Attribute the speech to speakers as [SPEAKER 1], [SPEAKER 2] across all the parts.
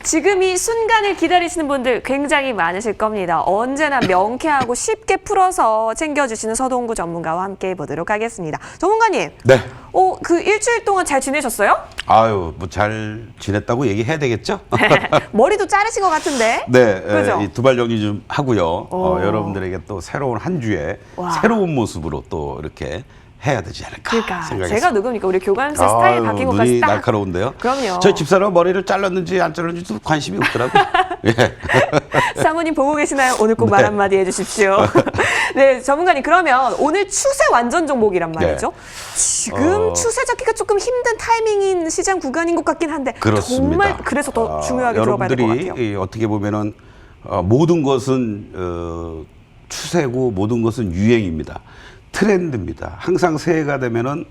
[SPEAKER 1] 지금 이 순간을 기다리시는 분들 굉장히 많으실 겁니다. 언제나 명쾌하고 쉽게 풀어서 챙겨주시는 서동구 전문가와 함께 해보도록 하겠습니다. 전문가님,
[SPEAKER 2] 네.
[SPEAKER 1] 그 일주일 동안 잘 지내셨어요?
[SPEAKER 2] 아유, 뭐 잘 지냈다고 얘기해야 되겠죠?
[SPEAKER 1] 머리도 자르신 것 같은데?
[SPEAKER 2] 네,
[SPEAKER 1] 그죠?
[SPEAKER 2] 이 두발 정리 좀 하고요. 여러분들에게 또 새로운 한 주에 새로운 모습으로 또 이렇게 해야 되지 않을까
[SPEAKER 1] 그러니까
[SPEAKER 2] 생각했습니다.
[SPEAKER 1] 제가 누굽니까? 우리 교감쌤 스타일 바뀐 것까지
[SPEAKER 2] 눈이
[SPEAKER 1] 딱.
[SPEAKER 2] 날카로운데요.
[SPEAKER 1] 그럼요.
[SPEAKER 2] 저희 집사람 머리를 잘랐는지 안 잘랐는지도 관심이 없더라고요. 예.
[SPEAKER 1] 사모님 보고 계시나요? 오늘 꼭
[SPEAKER 2] 네.
[SPEAKER 1] 말 한마디 해주십시오. 네, 전문가님, 그러면 오늘 추세 완전 종목이란 말이죠.
[SPEAKER 2] 네.
[SPEAKER 1] 지금 추세 잡기가 조금 힘든 타이밍인 시장 구간인 것 같긴 한데
[SPEAKER 2] 그렇습니다.
[SPEAKER 1] 정말 그래서 더 중요하게 들어봐야 될 것 같아요.
[SPEAKER 2] 여러분들이 어떻게 보면은 모든 것은 추세고 모든 것은 유행입니다. 트렌드입니다. 항상 새해가 되면은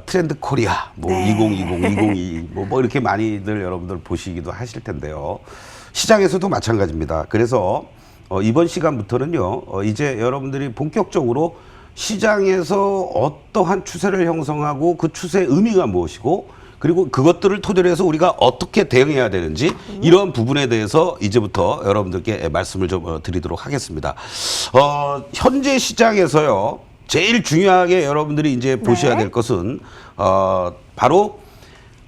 [SPEAKER 2] 트렌드 코리아, 뭐
[SPEAKER 1] 네.
[SPEAKER 2] 2020, 2022, 뭐 이렇게 많이들 여러분들 보시기도 하실 텐데요. 시장에서도 마찬가지입니다. 그래서 이번 시간부터는요, 이제 여러분들이 본격적으로 시장에서 어떠한 추세를 형성하고 그 추세의 의미가 무엇이고 그리고 그것들을 토대로 해서 우리가 어떻게 대응해야 되는지 이런 부분에 대해서 이제부터 여러분들께 말씀을 좀 드리도록 하겠습니다. 현재 시장에서요, 제일 중요하게 여러분들이 이제 보셔야 될 것은 바로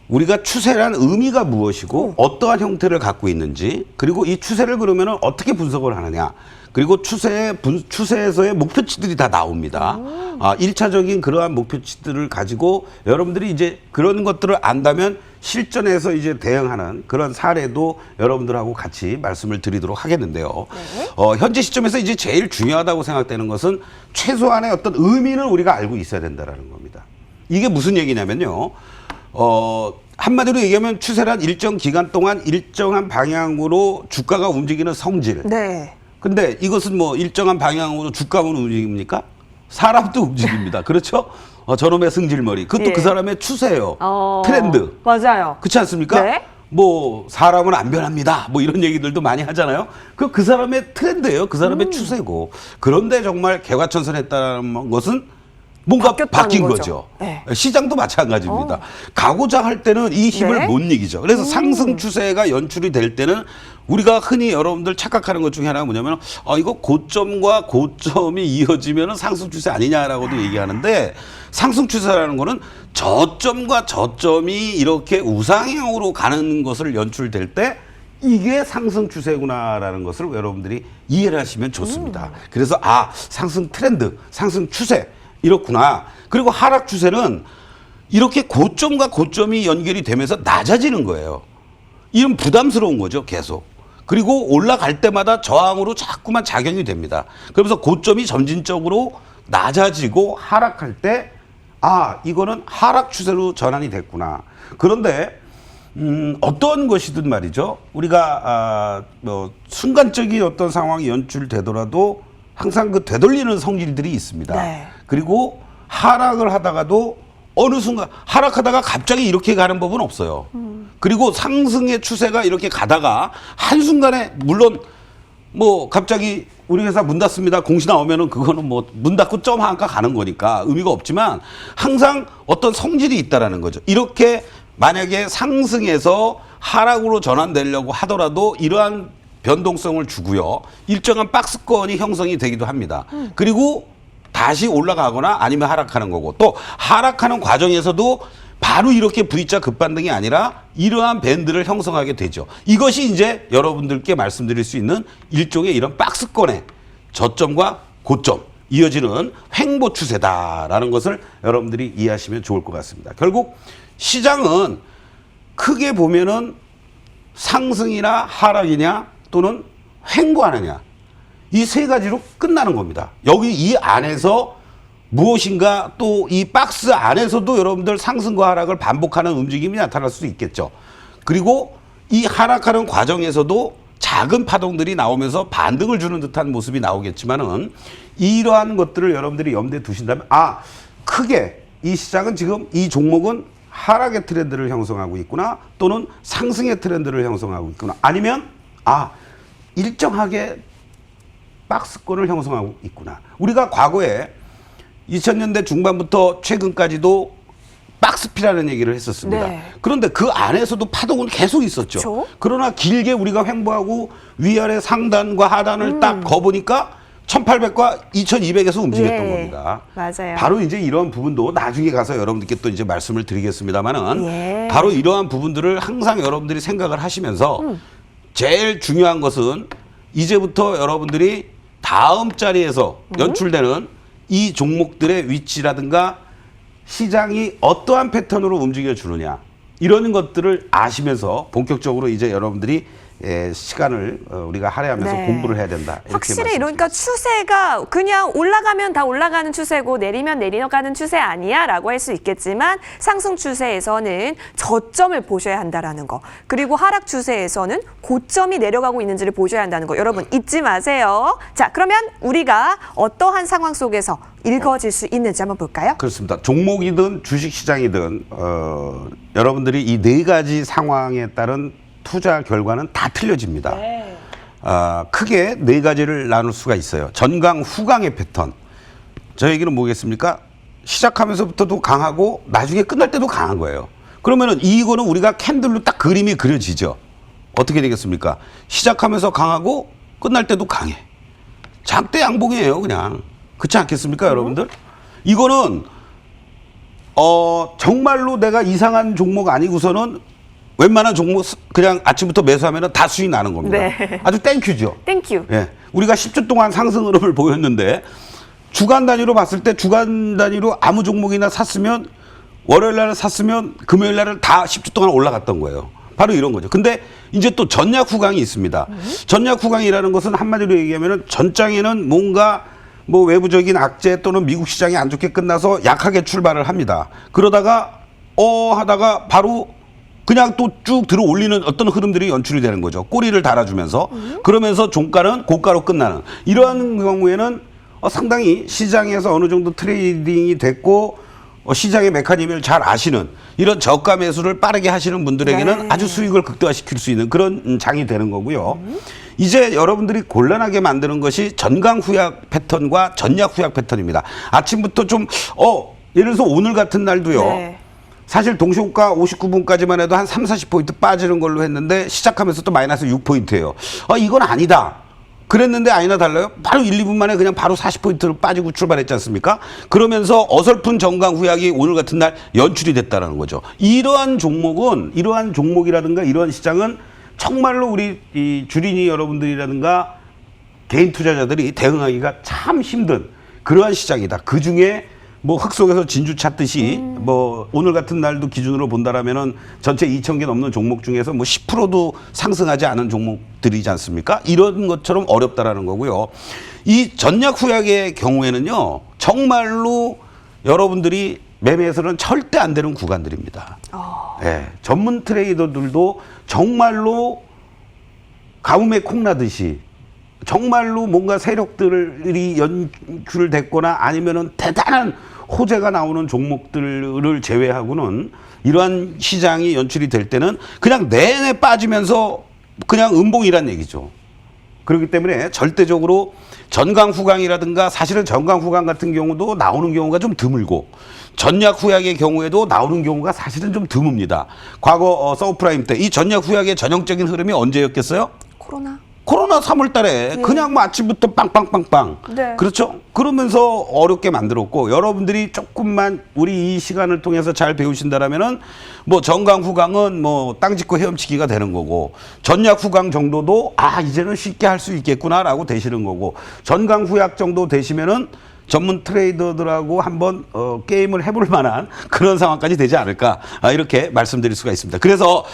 [SPEAKER 2] 우리가 추세란 의미가 무엇이고 어떠한 형태를 갖고 있는지 그리고 이 추세를 그러면 어떻게 분석을 하느냐 그리고 추세에서의 목표치들이 다 나옵니다. 1차적인 그러한 목표치들을 가지고 여러분들이 이제 그런 것들을 안다면 실전에서 이제 대응하는 그런 사례도 여러분들하고 같이 말씀을 드리도록 하겠는데요. 현재 시점에서 이제 제일 중요하다고 생각되는 것은 최소한의 어떤 의미를 우리가 알고 있어야 된다는 겁니다. 이게 무슨 얘기냐면요. 한마디로 얘기하면 추세란 일정 기간 동안 일정한 방향으로 주가가 움직이는 성질.
[SPEAKER 1] 네.
[SPEAKER 2] 근데 이것은 뭐 일정한 방향으로 주가만 움직입니까? 사람도 움직입니다. 그렇죠? 저놈의 승질머리. 그것도
[SPEAKER 1] 예.
[SPEAKER 2] 그 사람의 추세예요. 트렌드.
[SPEAKER 1] 맞아요.
[SPEAKER 2] 그렇지 않습니까?
[SPEAKER 1] 네.
[SPEAKER 2] 뭐 사람은 안 변합니다. 뭐 이런 얘기들도 많이 하잖아요. 그 사람의 트렌드예요. 그 사람의 추세고. 그런데 정말 개과천선했다는 것은 뭔가 바뀐 거죠.
[SPEAKER 1] 네.
[SPEAKER 2] 시장도 마찬가지입니다. 가고자 할 때는 이 힘을
[SPEAKER 1] 네.
[SPEAKER 2] 못 이기죠. 그래서 상승 추세가 연출이 될 때는 우리가 흔히 여러분들 착각하는 것 중에 하나가 뭐냐면 이거 고점과 고점이 이어지면 상승 추세 아니냐라고도 얘기하는데 상승 추세라는 거는 저점과 저점이 이렇게 우상향으로 가는 것을 연출될 때 이게 상승 추세구나라는 것을 여러분들이 이해를 하시면 좋습니다. 그래서 상승 트렌드, 상승 추세 이렇구나. 그리고 하락 추세는 이렇게 고점과 고점이 연결이 되면서 낮아지는 거예요. 이런 부담스러운 거죠, 계속. 그리고 올라갈 때마다 저항으로 자꾸만 작용이 됩니다. 그러면서 고점이 점진적으로 낮아지고 하락할 때 이거는 하락 추세로 전환이 됐구나. 그런데 어떤 것이든 말이죠. 우리가 뭐 순간적인 어떤 상황이 연출되더라도 항상 그 되돌리는 성질들이 있습니다.
[SPEAKER 1] 네.
[SPEAKER 2] 그리고 하락을 하다가도 어느 순간 하락하다가 갑자기 이렇게 가는 법은 없어요. 그리고 상승의 추세가 이렇게 가다가 한순간에 물론 뭐 갑자기 우리 회사 문 닫습니다. 공시 나오면은 그거는 뭐 문 닫고 점 한가 가는 거니까 의미가 없지만 항상 어떤 성질이 있다라는 거죠. 이렇게 만약에 상승에서 하락으로 전환되려고 하더라도 이러한 변동성을 주고요. 일정한 박스권이 형성이 되기도 합니다. 그리고 다시 올라가거나 아니면 하락하는 거고 또 하락하는 과정에서도 바로 이렇게 V자 급반등이 아니라 이러한 밴드를 형성하게 되죠. 이것이 이제 여러분들께 말씀드릴 수 있는 일종의 이런 박스권의 저점과 고점 이어지는 횡보 추세다라는 것을 여러분들이 이해하시면 좋을 것 같습니다. 결국 시장은 크게 보면은 상승이나 하락이냐 또는 횡보하느냐 이 세 가지로 끝나는 겁니다. 여기 이 안에서 무엇인가 또 이 박스 안에서도 여러분들 상승과 하락을 반복하는 움직임이 나타날 수 있겠죠. 그리고 이 하락하는 과정에서도 작은 파동들이 나오면서 반등을 주는 듯한 모습이 나오겠지만은 이러한 것들을 여러분들이 염두에 두신다면 크게 이 시장은 지금 이 종목은 하락의 트렌드를 형성하고 있구나 또는 상승의 트렌드를 형성하고 있구나 아니면 일정하게 박스권을 형성하고 있구나. 우리가 과거에 2000년대 중반부터 최근까지도 박스피라는 얘기를 했었습니다.
[SPEAKER 1] 네.
[SPEAKER 2] 그런데 그 안에서도 파동은 계속 있었죠.
[SPEAKER 1] 그렇죠?
[SPEAKER 2] 그러나 길게 우리가 횡보하고 위아래 상단과 하단을 딱 거보니까 1800과 2200에서 움직였던
[SPEAKER 1] 예.
[SPEAKER 2] 겁니다.
[SPEAKER 1] 맞아요.
[SPEAKER 2] 바로 이제 이런 부분도 나중에 가서 여러분들께 또 이제 말씀을 드리겠습니다만은
[SPEAKER 1] 예.
[SPEAKER 2] 바로 이러한 부분들을 항상 여러분들이 생각을 하시면서 제일 중요한 것은 이제부터 여러분들이 다음 자리에서 연출되는 이 종목들의 위치라든가 시장이 어떠한 패턴으로 움직여 주느냐 이런 것들을 아시면서 본격적으로 이제 여러분들이 시간을 우리가 할애하면서
[SPEAKER 1] 네.
[SPEAKER 2] 공부를 해야 된다. 이렇게
[SPEAKER 1] 확실히 이러니까 추세가 그냥 올라가면 다 올라가는 추세고 내리면 내려가는 추세 아니야라고 할 수 있겠지만 상승 추세에서는 저점을 보셔야 한다라는 거. 그리고 하락 추세에서는 고점이 내려가고 있는지를 보셔야 한다는 거. 여러분 잊지 마세요. 자, 그러면 우리가 어떠한 상황 속에서 읽어질 수 있는지 한번 볼까요?
[SPEAKER 2] 그렇습니다. 종목이든 주식시장이든 여러분들이 이 네 가지 상황에 따른 투자 결과는 다 틀려집니다.
[SPEAKER 1] 네.
[SPEAKER 2] 크게 네 가지를 나눌 수가 있어요. 전강, 후강의 패턴. 저 얘기는 뭐겠습니까? 시작하면서부터도 강하고 나중에 끝날 때도 강한 거예요. 그러면은 이거는 우리가 캔들로 딱 그림이 그려지죠. 어떻게 되겠습니까? 시작하면서 강하고 끝날 때도 강해. 장대 양봉이에요, 그냥. 그렇지 않겠습니까, 여러분들? 이거는 정말로 내가 이상한 종목 아니고서는 웬만한 종목 그냥 아침부터 매수하면 다 수익 나는 겁니다.
[SPEAKER 1] 네.
[SPEAKER 2] 아주 땡큐죠.
[SPEAKER 1] 땡큐.
[SPEAKER 2] 예. 우리가 10주 동안 상승 흐름을 보였는데 주간 단위로 봤을 때 주간 단위로 아무 종목이나 샀으면 월요일 날 샀으면 금요일 날은 다 10주 동안 올라갔던 거예요. 바로 이런 거죠. 근데 이제 또 전약 후강이 있습니다. 전약 후강이라는 것은 한마디로 얘기하면 전장에는 뭔가 뭐 외부적인 악재 또는 미국 시장이 안 좋게 끝나서 약하게 출발을 합니다. 그러다가 하다가 바로 그냥 또 쭉 들어 올리는 어떤 흐름들이 연출이 되는 거죠. 꼬리를 달아주면서 그러면서 종가는 고가로 끝나는 이러한 경우에는 상당히 시장에서 어느 정도 트레이딩이 됐고 시장의 메커니즘을 잘 아시는 이런 저가 매수를 빠르게 하시는 분들에게는
[SPEAKER 1] 네.
[SPEAKER 2] 아주 수익을 극대화시킬 수 있는 그런 장이 되는 거고요. 이제 여러분들이 곤란하게 만드는 것이 전강 후약 패턴과 전약 후약 패턴입니다. 아침부터 좀 예를 들어서 오늘 같은 날도요.
[SPEAKER 1] 네.
[SPEAKER 2] 사실 동시호가 59분까지만 해도 한 3, 40포인트 빠지는 걸로 했는데 시작하면서 또 마이너스 6포인트예요. 이건 아니다. 그랬는데 아니나 달라요. 바로 1, 2분 만에 그냥 바로 40포인트를 빠지고 출발했지 않습니까? 그러면서 어설픈 정강 후약이 오늘 같은 날 연출이 됐다는 거죠. 이러한 종목이라든가 이러한 시장은 정말로 우리 이 주린이 여러분들이라든가 개인 투자자들이 대응하기가 참 힘든 그러한 시장이다. 그중에 뭐 흙 속에서 진주 찾듯이 뭐 오늘 같은 날도 기준으로 본다라면은 전체 2,000개 넘는 종목 중에서 뭐 10%도 상승하지 않은 종목들이지 않습니까? 이런 것처럼 어렵다라는 거고요. 이 전약 후약의 경우에는요, 정말로 여러분들이 매매에서는 절대 안 되는 구간들입니다. 네, 전문 트레이더들도 정말로 가뭄에 콩나듯이 정말로 뭔가 세력들이 연출됐거나 아니면은 대단한 호재가 나오는 종목들을 제외하고는 이러한 시장이 연출이 될 때는 그냥 내내 빠지면서 그냥 음봉이란 얘기죠. 그렇기 때문에 절대적으로 전강 후강이라든가 사실은 전강 후강 같은 경우도 나오는 경우가 좀 드물고 전약 후약의 경우에도 나오는 경우가 사실은 좀 드뭅니다. 과거 서브프라임 때 이 전약 후약의 전형적인 흐름이 언제였겠어요? 코로나 3월 달에 그냥 뭐 아침부터 빵빵빵빵.
[SPEAKER 1] 네.
[SPEAKER 2] 그렇죠? 그러면서 어렵게 만들었고 여러분들이 조금만 우리 이 시간을 통해서 잘 배우신다라면은 뭐 전강 후강은 뭐 땅 짚고 헤엄치기가 되는 거고 전약 후강 정도도 이제는 쉽게 할 수 있겠구나라고 되시는 거고 전강 후약 정도 되시면은 전문 트레이더들하고 한번 게임을 해볼 만한 그런 상황까지 되지 않을까 이렇게 말씀드릴 수가 있습니다. 그래서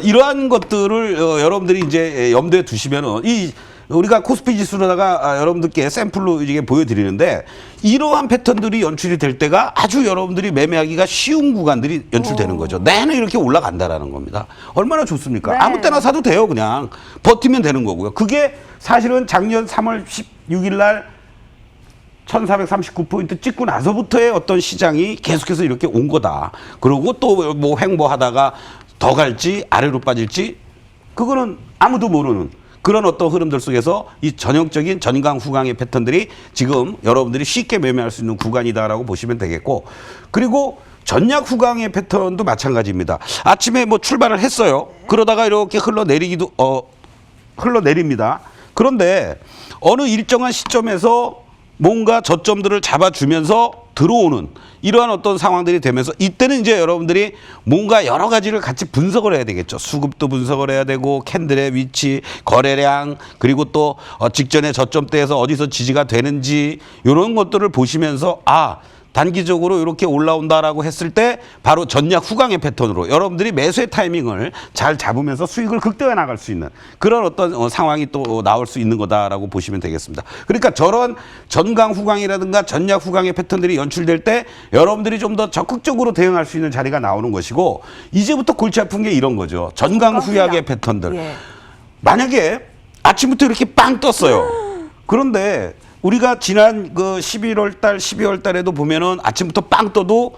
[SPEAKER 2] 이러한 것들을 여러분들이 이제 염두에 두시면은 이 우리가 코스피 지수로다가 여러분들께 샘플로 이게 보여드리는데 이러한 패턴들이 연출이 될 때가 아주 여러분들이 매매하기가 쉬운 구간들이 연출되는 거죠. 내내 이렇게 올라간다라는 겁니다. 얼마나 좋습니까?
[SPEAKER 1] 네.
[SPEAKER 2] 아무 때나 사도 돼요. 그냥 버티면 되는 거고요. 그게 사실은 작년 3월 16일 날 1439포인트 찍고 나서부터의 어떤 시장이 계속해서 이렇게 온 거다. 그리고 또 뭐 횡보하다가 더 갈지 아래로 빠질지 그거는 아무도 모르는 그런 어떤 흐름들 속에서 이 전형적인 전강 후강의 패턴들이 지금 여러분들이 쉽게 매매할 수 있는 구간이다라고 보시면 되겠고, 그리고 전약 후강의 패턴도 마찬가지입니다. 아침에 뭐 출발을 했어요. 그러다가 이렇게 흘러내립니다. 그런데 어느 일정한 시점에서 뭔가 저점들을 잡아주면서 들어오는 이러한 어떤 상황들이 되면서 이때는 이제 여러분들이 뭔가 여러 가지를 같이 분석을 해야 되겠죠. 수급도 분석을 해야 되고 캔들의 위치, 거래량, 그리고 또 직전에 저점대에서 어디서 지지가 되는지 이런 것들을 보시면서 단기적으로 이렇게 올라온다라고 했을 때 바로 전약 후강의 패턴으로 여러분들이 매수의 타이밍을 잘 잡으면서 수익을 극대화해 나갈 수 있는 그런 어떤 상황이 또 나올 수 있는 거다라고 보시면 되겠습니다. 그러니까 저런 전강 후강이라든가 전약 후강의 패턴들이 연출될 때 여러분들이 좀 더 적극적으로 대응할 수 있는 자리가 나오는 것이고, 이제부터 골치 아픈 게 이런 거죠. 전강 후약의 패턴들.
[SPEAKER 1] 예. 만약에
[SPEAKER 2] 아침부터 이렇게 빵 떴어요. 그런데 우리가 지난 그 11월 달, 12월 달에도 보면은 아침부터 빵 떠도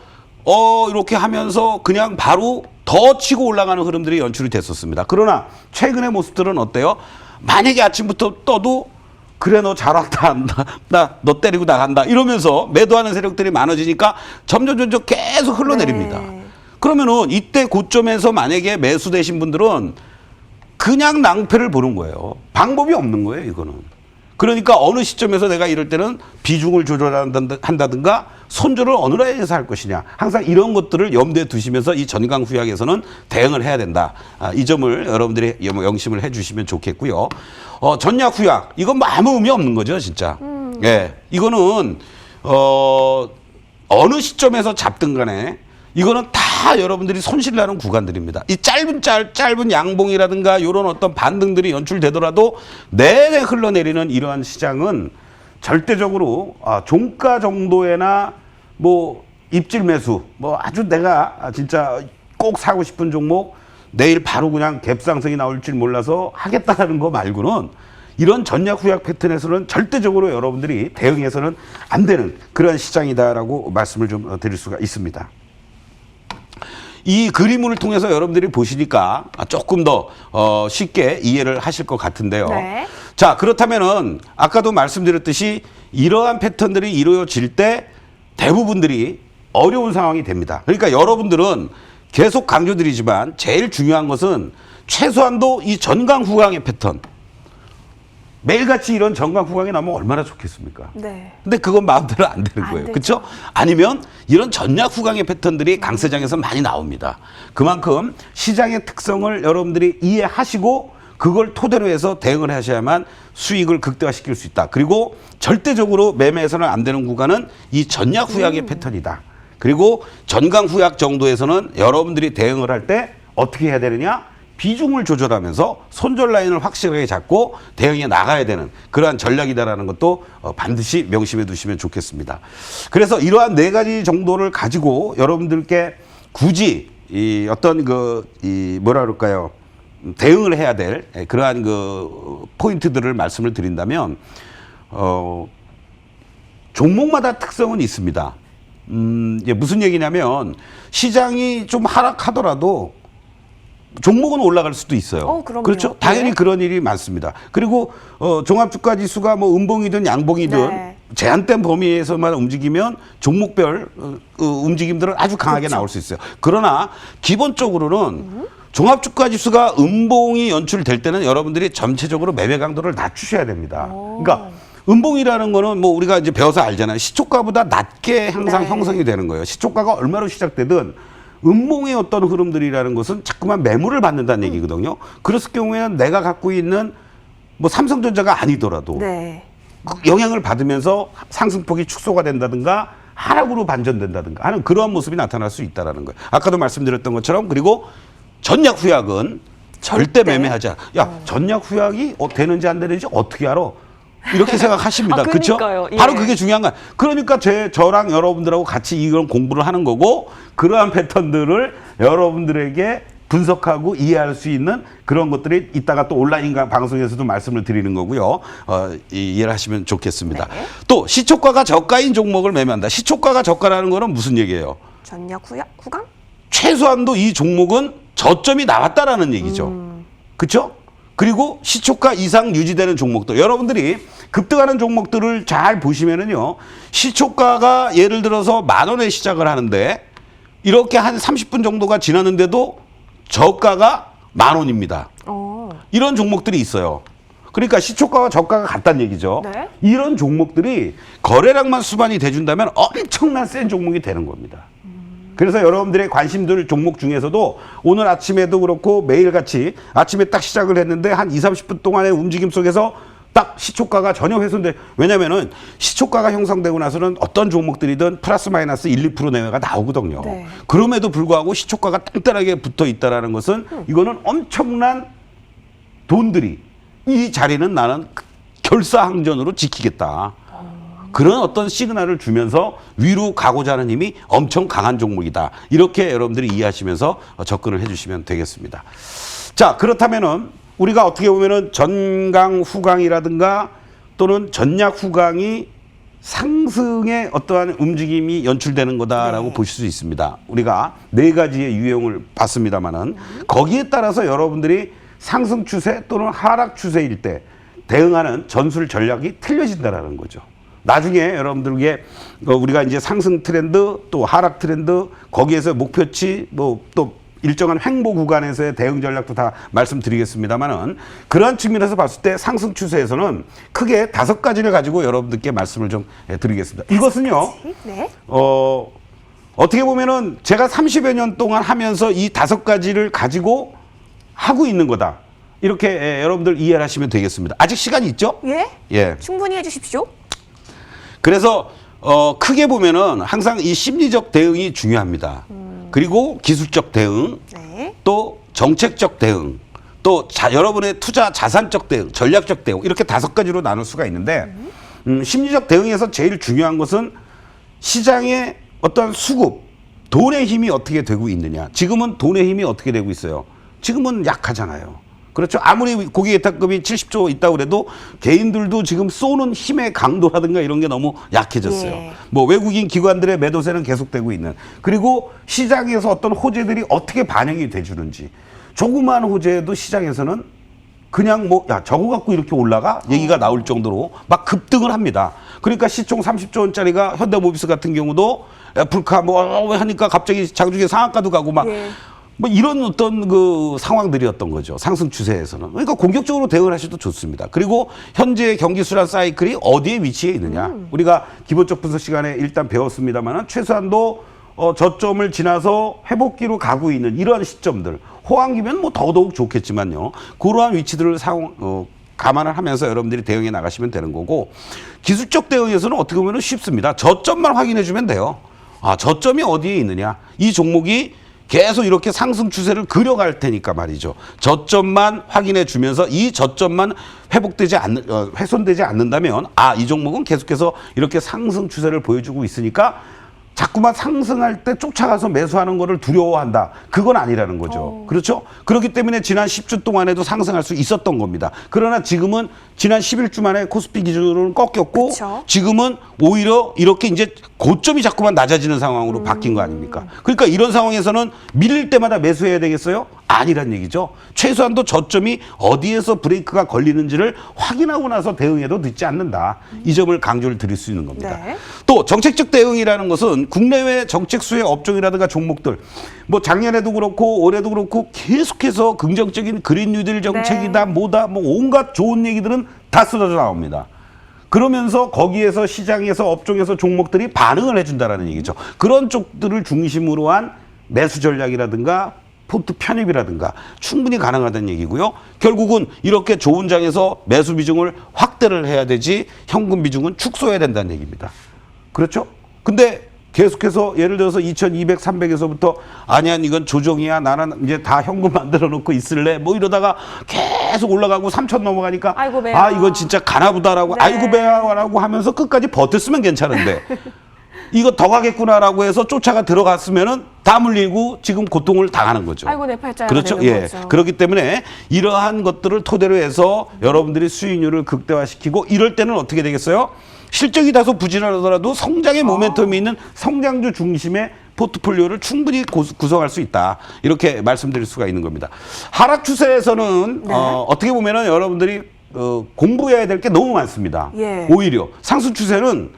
[SPEAKER 2] 이렇게 하면서 그냥 바로 더 치고 올라가는 흐름들이 연출이 됐었습니다. 그러나 최근의 모습들은 어때요? 만약에 아침부터 떠도 그래 너 잘한다, 나 너 때리고 나간다 이러면서 매도하는 세력들이 많아지니까 점점 계속 흘러내립니다.
[SPEAKER 1] 네.
[SPEAKER 2] 그러면은 이때 고점에서 만약에 매수되신 분들은 그냥 낭패를 보는 거예요. 방법이 없는 거예요, 이거는. 그러니까 어느 시점에서 내가 이럴 때는 비중을 조절한다든가 손절을 어느 라인에서 할 것이냐. 항상 이런 것들을 염두에 두시면서 이 전강 후약에서는 대응을 해야 된다. 이 점을 여러분들이 명심을 해 주시면 좋겠고요. 전약 후약. 이건 뭐 아무 의미 없는 거죠, 진짜. 예. 이거는 어느 시점에서 잡든 간에 이거는 다 여러분들이 손실나는 구간들입니다. 이 짧은 양봉이라든가 이런 어떤 반등들이 연출되더라도 내내 흘러내리는 이러한 시장은 절대적으로 종가 정도에나 뭐 입질 매수, 뭐 아주 내가 진짜 꼭 사고 싶은 종목 내일 바로 그냥 갭상승이 나올 줄 몰라서 하겠다는 거 말고는 이런 전약 후약 패턴에서는 절대적으로 여러분들이 대응해서는 안 되는 그런 시장이다라고 말씀을 좀 드릴 수가 있습니다. 이 그림을 통해서 여러분들이 보시니까 조금 더 쉽게 이해를 하실 것 같은데요.
[SPEAKER 1] 네.
[SPEAKER 2] 자, 그렇다면은 아까도 말씀드렸듯이 이러한 패턴들이 이루어질 때 대부분들이 어려운 상황이 됩니다. 그러니까 여러분들은 계속 강조드리지만 제일 중요한 것은 최소한도 이 전강 후강의 패턴, 매일같이 이런 전강 후강이 나오면 얼마나 좋겠습니까?
[SPEAKER 1] 네.
[SPEAKER 2] 근데 그건 마음대로 안 되는 거예요. 그렇죠? 아니면 이런 전약 후강의 패턴들이 강세장에서 많이 나옵니다. 그만큼 시장의 특성을 여러분들이 이해하시고 그걸 토대로 해서 대응을 하셔야만 수익을 극대화시킬 수 있다. 그리고 절대적으로 매매해서는 안 되는 구간은 이 전약 후약의 패턴이다. 그리고 전강 후약 정도에서는 여러분들이 대응을 할 때 어떻게 해야 되느냐? 비중을 조절하면서 손절 라인을 확실하게 잡고 대응해 나가야 되는 그러한 전략이다라는 것도 반드시 명심해 두시면 좋겠습니다. 그래서 이러한 네 가지 정도를 가지고 여러분들께 굳이 이 어떤 뭐라 그럴까요? 대응을 해야 될 그러한 포인트들을 말씀을 드린다면 종목마다 특성은 있습니다. 이제 무슨 얘기냐면 시장이 좀 하락하더라도 종목은 올라갈 수도 있어요.
[SPEAKER 1] 그럼요.
[SPEAKER 2] 그렇죠? 당연히
[SPEAKER 1] 네.
[SPEAKER 2] 그런 일이 많습니다. 그리고 종합주가지수가 뭐 음봉이든 양봉이든
[SPEAKER 1] 네.
[SPEAKER 2] 제한된 범위에서만 움직이면 종목별 움직임들은 아주 강하게
[SPEAKER 1] 그렇죠.
[SPEAKER 2] 나올 수 있어요. 그러나 기본적으로는 종합주가지수가 음봉이 연출될 때는 여러분들이 전체적으로 매매 강도를 낮추셔야 됩니다. 그러니까 음봉이라는 거는 뭐 우리가 이제 배워서 알잖아요. 시초가보다 낮게 항상
[SPEAKER 1] 네.
[SPEAKER 2] 형성이 되는 거예요. 시초가가 얼마로 시작되든 음봉의 어떤 흐름들이라는 것은 자꾸만 매물을 받는다는 얘기거든요. 그랬을 경우에는 내가 갖고 있는 뭐 삼성전자가 아니더라도
[SPEAKER 1] 네.
[SPEAKER 2] 영향을 받으면서 상승폭이 축소가 된다든가 하락으로 반전된다든가 하는 그러한 모습이 나타날 수 있다는 거예요. 아까도 말씀드렸던 것처럼. 그리고 전약 후약은 절대 매매하지 않아. 야, 전략 후약이 되는지 안 되는지 어떻게 알아? 이렇게 생각하십니다. 그렇죠?
[SPEAKER 1] 그러니까요. 예.
[SPEAKER 2] 바로 그게 중요한 거야. 그러니까 저랑 여러분들하고 같이 이런 공부를 하는 거고 그러한 패턴들을 여러분들에게 분석하고 이해할 수 있는 그런 것들이 이따가 또 온라인 방송에서도 말씀을 드리는 거고요. 이해를 하시면 좋겠습니다.
[SPEAKER 1] 네.
[SPEAKER 2] 또 시초가가 저가인 종목을 매매한다. 시초가가 저가라는 거는 무슨 얘기예요?
[SPEAKER 1] 전략 후강?
[SPEAKER 2] 최소한도 이 종목은 저점이 나왔다라는 얘기죠. 그렇죠? 그리고 시초가 이상 유지되는 종목들. 여러분들이 급등하는 종목들을 잘 보시면은요. 시초가가 예를 들어서 10,000원에 시작을 하는데 이렇게 한 30분 정도가 지났는데도 저가가 10,000원입니다. 이런 종목들이 있어요. 그러니까 시초가와 저가가 같다는 얘기죠.
[SPEAKER 1] 네.
[SPEAKER 2] 이런 종목들이 거래량만 수반이 돼준다면 엄청난 센 종목이 되는 겁니다. 그래서 여러분들의 관심들 종목 중에서도 오늘 아침에도 그렇고 매일같이 아침에 딱 시작을 했는데 한 20-30분 동안의 움직임 속에서 딱 시초가가 전혀 훼손돼. 왜냐면은 시초가가 형성되고 나서는 어떤 종목들이든 플러스 마이너스 1-2% 내외가 나오거든요.
[SPEAKER 1] 네.
[SPEAKER 2] 그럼에도 불구하고 시초가가 단단하게 붙어 있다라는 것은 이거는 엄청난 돈들이 이 자리는 나는 결사항전으로 지키겠다. 그런 어떤 시그널을 주면서 위로 가고자 하는 힘이 엄청 강한 종목이다. 이렇게 여러분들이 이해하시면서 접근을 해주시면 되겠습니다. 자, 그렇다면은 우리가 어떻게 보면은 전강 후강이라든가 또는 전략 후강이 상승의 어떠한 움직임이 연출되는 거다라고 보실 수 있습니다. 우리가 4가지의 유형을 봤습니다만은 거기에 따라서 여러분들이 상승 추세 또는 하락 추세일 때 대응하는 전술 전략이 틀려진다라는 거죠. 나중에 여러분들에게 우리가 이제 상승 트렌드 또 하락 트렌드 거기에서 목표치 또 일정한 횡보 구간에서의 대응 전략도 다 말씀드리겠습니다만은 그러한 측면에서 봤을 때 상승 추세에서는 크게 5가지를 가지고 여러분들께 말씀을 좀 드리겠습니다. 이것은요.
[SPEAKER 1] 네.
[SPEAKER 2] 어떻게 보면은 제가 30여 년 동안 하면서 이 5가지를 가지고 하고 있는 거다. 이렇게 여러분들 이해를 하시면 되겠습니다. 아직 시간이 있죠?
[SPEAKER 1] 예?
[SPEAKER 2] 예.
[SPEAKER 1] 충분히 해주십시오.
[SPEAKER 2] 그래서 크게 보면은 항상 이 심리적 대응이 중요합니다. 그리고 기술적 대응,
[SPEAKER 1] 네.
[SPEAKER 2] 또 정책적 대응, 또 여러분의 투자 자산적 대응, 전략적 대응 이렇게 5가지로 나눌 수가 있는데 심리적 대응에서 제일 중요한 것은 시장의 어떤 수급, 돈의 힘이 어떻게 되고 있느냐. 지금은 돈의 힘이 어떻게 되고 있어요. 지금은 약하잖아요. 그렇죠. 아무리 고객 예탁금이 70조 있다고 그래도 개인들도 지금 쏘는 힘의 강도라든가 이런 게 너무 약해졌어요.
[SPEAKER 1] 예.
[SPEAKER 2] 뭐 외국인 기관들의 매도세는 계속되고 있는. 그리고 시장에서 어떤 호재들이 어떻게 반영이 돼주는지. 조그마한 호재도 시장에서는 그냥 야 저거 갖고 이렇게 올라가? 얘기가 나올 정도로 막 급등을 합니다. 그러니까 시총 30조 원짜리가 현대모비스 같은 경우도 애플카 하니까 갑자기 장중에 상한가도 가고 막
[SPEAKER 1] 예.
[SPEAKER 2] 이런 어떤 그 상황들이었던 거죠. 상승 추세에서는. 그러니까 공격적으로 대응을 하셔도 좋습니다. 그리고 현재 경기 순환 사이클이 어디에 위치해 있느냐. 우리가 기본적 분석 시간에 일단 배웠습니다만은 최소한도 저점을 지나서 회복기로 가고 있는 이러한 시점들. 호황기면 더더욱 좋겠지만요. 그러한 위치들을 감안을 하면서 여러분들이 대응해 나가시면 되는 거고 기술적 대응에서는 어떻게 보면 쉽습니다. 저점만 확인해 주면 돼요. 저점이 어디에 있느냐. 이 종목이 계속 이렇게 상승 추세를 그려갈 테니까 말이죠. 저점만 확인해 주면서 이 저점만 훼손되지 않는다면 이 종목은 계속해서 이렇게 상승 추세를 보여주고 있으니까 자꾸만 상승할 때 쫓아가서 매수하는 거를 두려워한다. 그건 아니라는 거죠. 그렇죠? 그렇기 때문에 지난 10주 동안에도 상승할 수 있었던 겁니다. 그러나 지금은 지난 11주 만에 코스피 기준으로는 꺾였고
[SPEAKER 1] 그쵸.
[SPEAKER 2] 지금은 오히려 이렇게 이제 고점이 자꾸만 낮아지는 상황으로 바뀐 거 아닙니까? 그러니까 이런 상황에서는 밀릴 때마다 매수해야 되겠어요? 아니란 얘기죠. 최소한도 저점이 어디에서 브레이크가 걸리는지를 확인하고 나서 대응해도 늦지 않는다. 이 점을 강조를 드릴 수 있는 겁니다.
[SPEAKER 1] 네.
[SPEAKER 2] 또 정책적 대응이라는 것은 국내외 정책 수혜 업종이라든가 종목들 작년에도 그렇고 올해도 그렇고 계속해서 긍정적인 그린 뉴딜 정책이다 뭐다 온갖 좋은 얘기들은 다 쏟아져 나옵니다. 그러면서 거기에서 시장에서 업종에서 종목들이 반응을 해준다라는 얘기죠. 그런 쪽들을 중심으로 한 매수 전략이라든가 포트 편입이라든가 충분히 가능하다는 얘기고요. 결국은 이렇게 좋은 장에서 매수 비중을 확대를 해야 되지 현금 비중은 축소해야 된다는 얘기입니다. 그렇죠? 근데 계속해서 예를 들어서 2200, 300에서부터 아니야 이건 조정이야 나는 이제 다 현금 만들어 놓고 있을래 뭐 이러다가 계속 올라가고 3000 넘어가니까
[SPEAKER 1] 아이고 배야.
[SPEAKER 2] 아 이건 진짜 가나보다라고
[SPEAKER 1] 네.
[SPEAKER 2] 아이고 배야라고 하면서 끝까지 버텼으면 괜찮은데 이거 더 가겠구나라고 해서 쫓아가 들어갔으면은 다 물리고 지금 고통을 당하는 거죠.
[SPEAKER 1] 아이고 내 팔자가
[SPEAKER 2] 그렇죠.
[SPEAKER 1] 되는
[SPEAKER 2] 예.
[SPEAKER 1] 거죠.
[SPEAKER 2] 그렇기 때문에 이러한 것들을 토대로 해서 여러분들이 수익률을 극대화시키고 이럴 때는 어떻게 되겠어요? 실적이 다소 부진하더라도 성장의 모멘텀이 있는 성장주 중심의 포트폴리오를 충분히 구성할 수 있다. 이렇게 말씀드릴 수가 있는 겁니다. 하락 추세에서는
[SPEAKER 1] 네.
[SPEAKER 2] 어떻게 보면은 여러분들이 공부해야 될 게 너무 많습니다.
[SPEAKER 1] 예.
[SPEAKER 2] 오히려 상승 추세는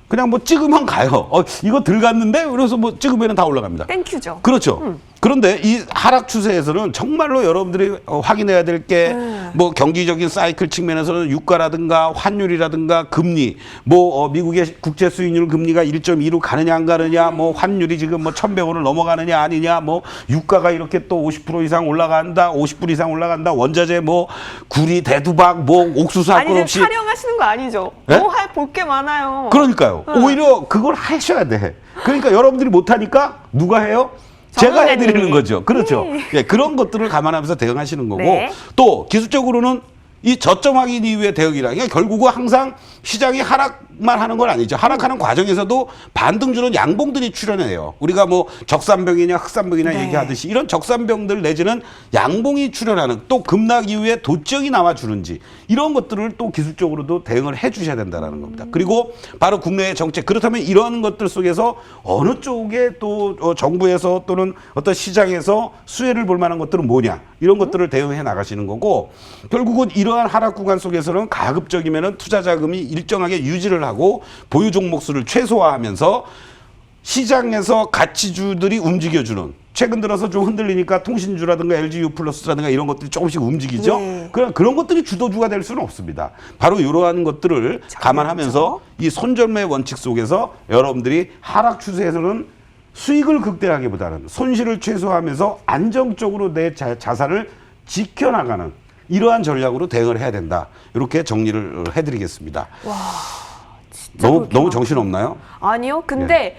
[SPEAKER 2] 그냥 뭐 찍으면 가요. 이거 들어갔는데 그래서 뭐 찍으면 다 올라갑니다.
[SPEAKER 1] 땡큐죠.
[SPEAKER 2] 그렇죠. 그런데 이 하락 추세에서는 정말로 여러분들이 확인해야 될 게 뭐 경기적인 사이클 측면에서는 유가라든가 환율이라든가 금리, 뭐 미국의 국제 수익률 금리가 1.2로 가느냐 안 가느냐, 뭐 환율이 지금 뭐 1,100원을 넘어가느냐 아니냐, 뭐 유가가 이렇게 또 50% 이상 올라간다, 50불 이상 올라간다, 원자재 뭐 구리, 대두박, 뭐 옥수수 할
[SPEAKER 1] 아니
[SPEAKER 2] 것
[SPEAKER 1] 지금
[SPEAKER 2] 없이
[SPEAKER 1] 촬영하시는 거 아니죠?
[SPEAKER 2] 네?
[SPEAKER 1] 뭐 볼 게 많아요.
[SPEAKER 2] 그러니까요. 오히려 그걸 하셔야 돼. 그러니까 여러분들이 못하니까 누가 해요? 제가
[SPEAKER 1] 전문가님이.
[SPEAKER 2] 해드리는 거죠. 그렇죠. 예, 그런 것들을 감안하면서 대응하시는 거고
[SPEAKER 1] 네.
[SPEAKER 2] 또 기술적으로는 이 저점 확인 이후의 대응이라 그러니까 결국은 항상 시장이 하락만 하는 건 아니죠. 하락하는 과정에서도 반등주는 양봉들이 출현해요. 우리가 뭐 적산병이냐 흑산병이냐
[SPEAKER 1] 네.
[SPEAKER 2] 얘기하듯이 이런 적산병들 내지는 양봉이 출현하는 또 급락 이후에 도적이 나와주는지 이런 것들을 또 기술적으로도 대응을 해 주셔야 된다는 겁니다. 그리고 바로 국내의 정책 그렇다면 이런 것들 속에서 어느 쪽에 또 정부에서 또는 어떤 시장에서 수혜를 볼 만한 것들은 뭐냐 이런 것들을 대응해 나가시는 거고 결국은 이러한 하락 구간 속에서는 가급적이면은 투자 자금이 일정하게 유지를 하고 보유 종목 수를 최소화하면서 시장에서 가치주들이 움직여주는 최근 들어서 좀 흔들리니까 통신주라든가 LGU 플러스라든가 이런 것들이 조금씩 움직이죠.
[SPEAKER 1] 네.
[SPEAKER 2] 그런 것들이 주도주가 될 수는 없습니다. 바로 이러한 것들을 감안하면서 이 손절매 원칙 속에서 여러분들이 하락 추세에서는 수익을 극대화하기보다는 손실을 최소화하면서 안정적으로 내 자산을 지켜나가는 이러한 전략으로 대응을 해야 된다. 이렇게 정리를 해드리겠습니다.
[SPEAKER 1] 와, 진짜
[SPEAKER 2] 너무
[SPEAKER 1] 그렇게
[SPEAKER 2] 정신 없나요?
[SPEAKER 1] 아니요. 근데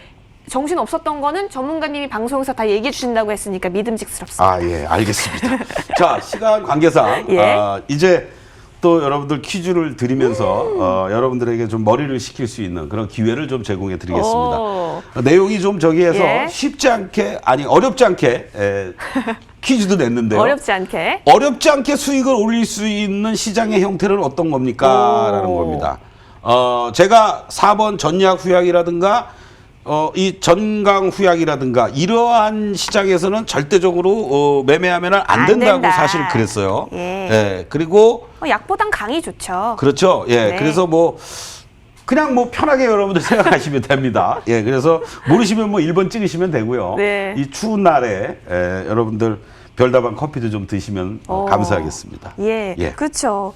[SPEAKER 1] 정신 없었던 거는 전문가님이 방송에서 다 얘기해 주신다고 했으니까 믿음직스럽습니다.
[SPEAKER 2] 아, 예, 알겠습니다. 자, 시간 관계상
[SPEAKER 1] 예.
[SPEAKER 2] 이제 또 여러분들 퀴즈를 드리면서 여러분들에게 좀 머리를 식힐 수 있는 그런 기회를 좀 제공해 드리겠습니다.
[SPEAKER 1] 오.
[SPEAKER 2] 내용이 좀 저기에서
[SPEAKER 1] 예.
[SPEAKER 2] 쉽지 않게 아니 어렵지 않게 퀴즈도 냈는데요.
[SPEAKER 1] 어렵지 않게.
[SPEAKER 2] 어렵지 않게 수익을 올릴 수 있는 시장의 형태는 어떤 겁니까? 라는
[SPEAKER 1] 오.
[SPEAKER 2] 겁니다. 제가 4번 전약 후약이라든가 이 전강 후약이라든가 이러한 시장에서는 절대적으로 매매하면 안
[SPEAKER 1] 안
[SPEAKER 2] 된다고
[SPEAKER 1] 된다.
[SPEAKER 2] 사실 그랬어요.
[SPEAKER 1] 예.
[SPEAKER 2] 예, 그리고
[SPEAKER 1] 약보단 강이 좋죠.
[SPEAKER 2] 그렇죠. 예.
[SPEAKER 1] 네.
[SPEAKER 2] 그래서 뭐 그냥 뭐 편하게 여러분들 생각하시면 됩니다. 예. 그래서 모르시면 뭐 1번 찍으시면 되고요.
[SPEAKER 1] 네.
[SPEAKER 2] 이 추운 날에 여러분들 별다방 커피도 좀 드시면 감사하겠습니다.
[SPEAKER 1] 예,
[SPEAKER 2] 예.
[SPEAKER 1] 그렇죠.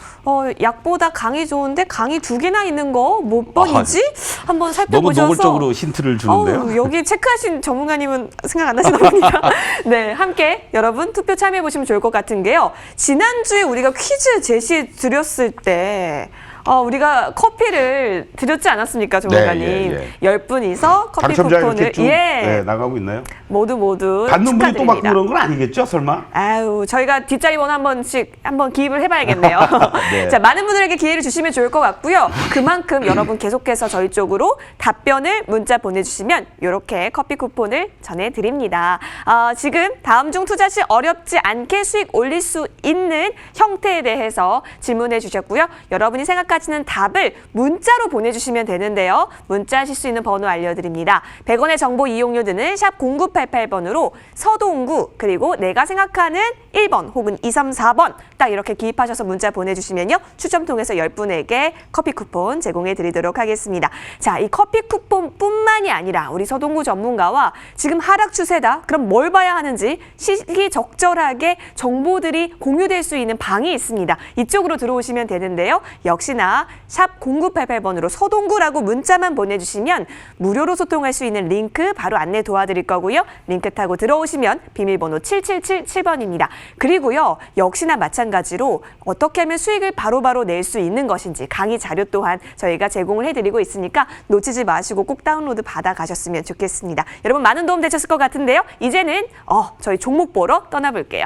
[SPEAKER 1] 약보다 강이 좋은데 강이 2개나 있는 거 몇 번이지? 한번
[SPEAKER 2] 너무
[SPEAKER 1] 살펴보셔서.
[SPEAKER 2] 노골적으로 힌트를 주는데요.
[SPEAKER 1] 여기 체크하신 전문가님은 생각 안 나시나 봅니다. 네, 함께 여러분 투표 참여해 보시면 좋을 것 같은 게요. 지난주에 우리가 퀴즈 제시해 드렸을 때 우리가 커피를 드렸지 않았습니까, 전문가님?
[SPEAKER 2] 예.
[SPEAKER 1] 10분이서 커피
[SPEAKER 2] 당첨자
[SPEAKER 1] 쿠폰을
[SPEAKER 2] 이렇게 쭉 나가고 있나요?
[SPEAKER 1] 모두
[SPEAKER 2] 받는 분이 또 받고
[SPEAKER 1] 축하드립니다.
[SPEAKER 2] 그런 건 아니겠죠, 설마?
[SPEAKER 1] 아유, 저희가 뒷자리 번호 한번 기입을 해봐야겠네요.
[SPEAKER 2] 네.
[SPEAKER 1] 자, 많은 분들에게 기회를 주시면 좋을 것 같고요. 그만큼 여러분 계속해서 저희 쪽으로 답변을 문자 보내주시면 이렇게 커피 쿠폰을 전해드립니다. 지금 다음 중 투자 시 어렵지 않게 수익 올릴 수 있는 형태에 대해서 질문해 주셨고요. 여러분이 생각하시는 답을 문자로 보내주시면 되는데요. 문자 하실 수 있는 번호 알려드립니다. 100원의 정보 이용료 드는 샵 0988번으로 서동구 그리고 내가 생각하는 1번 혹은 2, 3, 4번 딱 이렇게 기입하셔서 문자 보내주시면요. 추첨 통해서 10분에게 커피 쿠폰 제공해 드리도록 하겠습니다. 자, 이 커피 쿠폰뿐만이 아니라 우리 서동구 전문가와 지금 하락 추세다. 그럼 뭘 봐야 하는지 시기적절하게 정보들이 공유될 수 있는 방이 있습니다. 이쪽으로 들어오시면 되는데요. 역시나 있습니다. 샵 0988번으로 서동구라고 문자만 보내주시면 무료로 소통할 수 있는 링크 바로 안내 도와드릴 거고요. 링크 타고 들어오시면 비밀번호 7777번입니다. 그리고요, 역시나 마찬가지로 어떻게 하면 수익을 바로바로 낼 수 있는 것인지 강의 자료 또한 저희가 제공을 해드리고 있으니까 놓치지 마시고 꼭 다운로드 받아가셨으면 좋겠습니다. 여러분 많은 도움 되셨을 것 같은데요. 이제는 저희 종목 보러 떠나볼게요.